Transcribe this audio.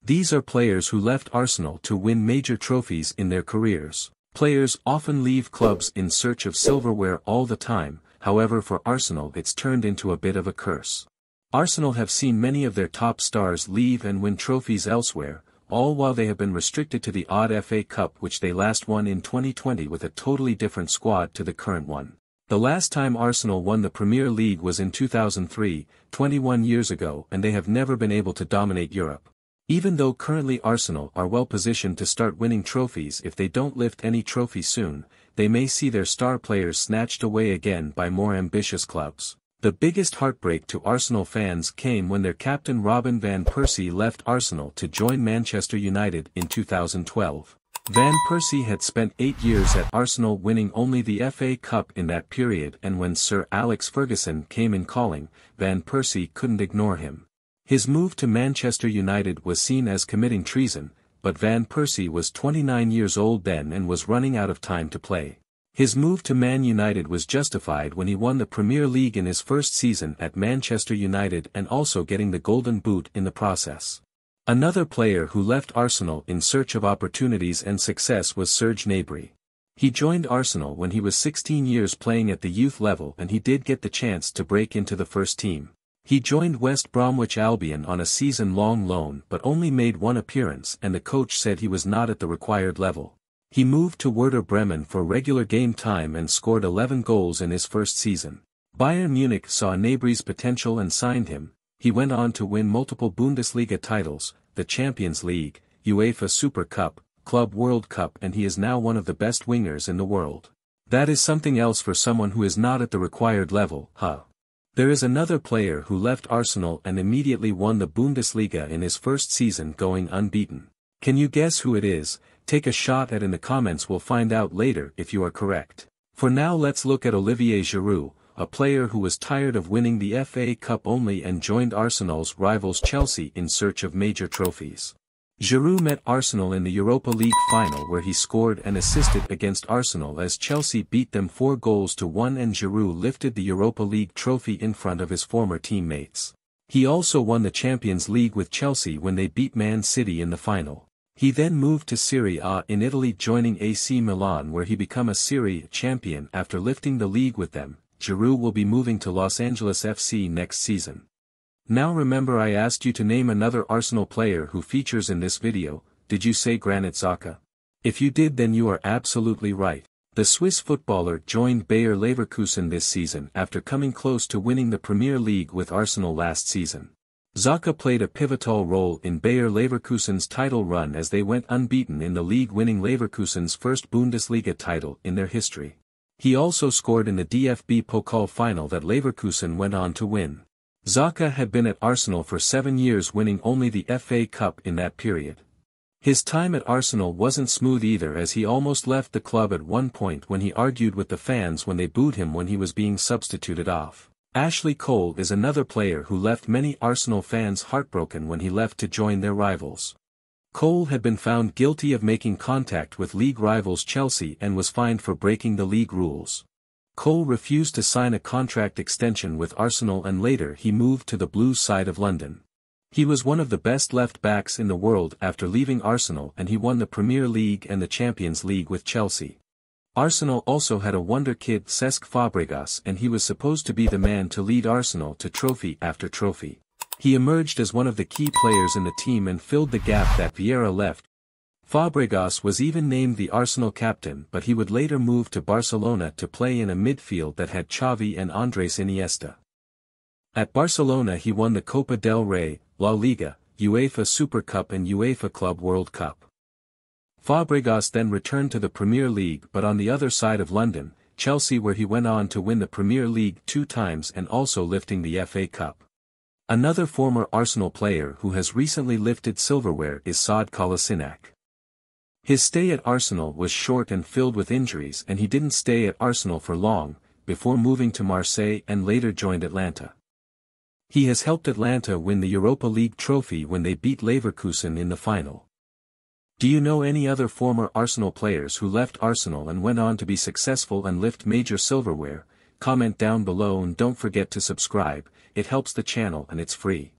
These are players who left Arsenal to win major trophies in their careers. Players often leave clubs in search of silverware all the time, however for Arsenal it's turned into a bit of a curse. Arsenal have seen many of their top stars leave and win trophies elsewhere, all while they have been restricted to the odd FA Cup which they last won in 2020 with a totally different squad to the current one. The last time Arsenal won the Premier League was in 2003, 21 years ago, and they have never been able to dominate Europe. Even though currently Arsenal are well positioned to start winning trophies, if they don't lift any trophy soon, they may see their star players snatched away again by more ambitious clubs. The biggest heartbreak to Arsenal fans came when their captain Robin van Persie left Arsenal to join Manchester United in 2012. Van Persie had spent 8 years at Arsenal, winning only the FA Cup in that period, and when Sir Alex Ferguson came in calling, Van Persie couldn't ignore him. His move to Manchester United was seen as committing treason, but Van Persie was 29 years old then and was running out of time to play. His move to Man United was justified when he won the Premier League in his first season at Manchester United and also getting the Golden Boot in the process. Another player who left Arsenal in search of opportunities and success was Serge Gnabry. He joined Arsenal when he was 16 years playing at the youth level, and he did get the chance to break into the first team. He joined West Bromwich Albion on a season-long loan but only made one appearance, and the coach said he was not at the required level. He moved to Werder Bremen for regular game time and scored 11 goals in his first season. Bayern Munich saw Gnabry's potential and signed him. He went on to win multiple Bundesliga titles, the Champions League, UEFA Super Cup, Club World Cup, and he is now one of the best wingers in the world. That is something else for someone who is not at the required level, huh? There is another player who left Arsenal and immediately won the Bundesliga in his first season, going unbeaten. Can you guess who it is? Take a shot at in the comments, we'll find out later if you are correct. For now let's look at Olivier Giroud, a player who was tired of winning the FA Cup only and joined Arsenal's rivals Chelsea in search of major trophies. Giroud met Arsenal in the Europa League final where he scored and assisted against Arsenal as Chelsea beat them 4-1, and Giroud lifted the Europa League trophy in front of his former teammates. He also won the Champions League with Chelsea when they beat Man City in the final. He then moved to Serie A in Italy, joining AC Milan where he became a Serie A champion after lifting the league with them. Giroud will be moving to Los Angeles FC next season. Now remember, I asked you to name another Arsenal player who features in this video. Did you say Granit Xhaka? If you did, then you are absolutely right. The Swiss footballer joined Bayer Leverkusen this season after coming close to winning the Premier League with Arsenal last season. Xhaka played a pivotal role in Bayer Leverkusen's title run as they went unbeaten in the league, winning Leverkusen's first Bundesliga title in their history. He also scored in the DFB Pokal final that Leverkusen went on to win. Xhaka had been at Arsenal for 7 years, winning only the FA Cup in that period. His time at Arsenal wasn't smooth either, as he almost left the club at one point when he argued with the fans when they booed him when he was being substituted off. Ashley Cole is another player who left many Arsenal fans heartbroken when he left to join their rivals. Cole had been found guilty of making contact with league rivals Chelsea and was fined for breaking the league rules. Cole refused to sign a contract extension with Arsenal and later he moved to the Blues side of London. He was one of the best left-backs in the world after leaving Arsenal, and he won the Premier League and the Champions League with Chelsea. Arsenal also had a wonder kid, Cesc Fabregas, and he was supposed to be the man to lead Arsenal to trophy after trophy. He emerged as one of the key players in the team and filled the gap that Vieira left. Fabregas was even named the Arsenal captain, but he would later move to Barcelona to play in a midfield that had Xavi and Andres Iniesta. At Barcelona he won the Copa del Rey, La Liga, UEFA Super Cup and UEFA Club World Cup. Fabregas then returned to the Premier League, but on the other side of London, Chelsea, where he went on to win the Premier League 2 times and also lifting the FA Cup. Another former Arsenal player who has recently lifted silverware is Serge Kolasinac. His stay at Arsenal was short and filled with injuries, and he didn't stay at Arsenal for long, before moving to Marseille and later joined Atlanta. He has helped Atlanta win the Europa League trophy when they beat Leverkusen in the final. Do you know any other former Arsenal players who left Arsenal and went on to be successful and lift major silverware? Comment down below and don't forget to subscribe, it helps the channel and it's free.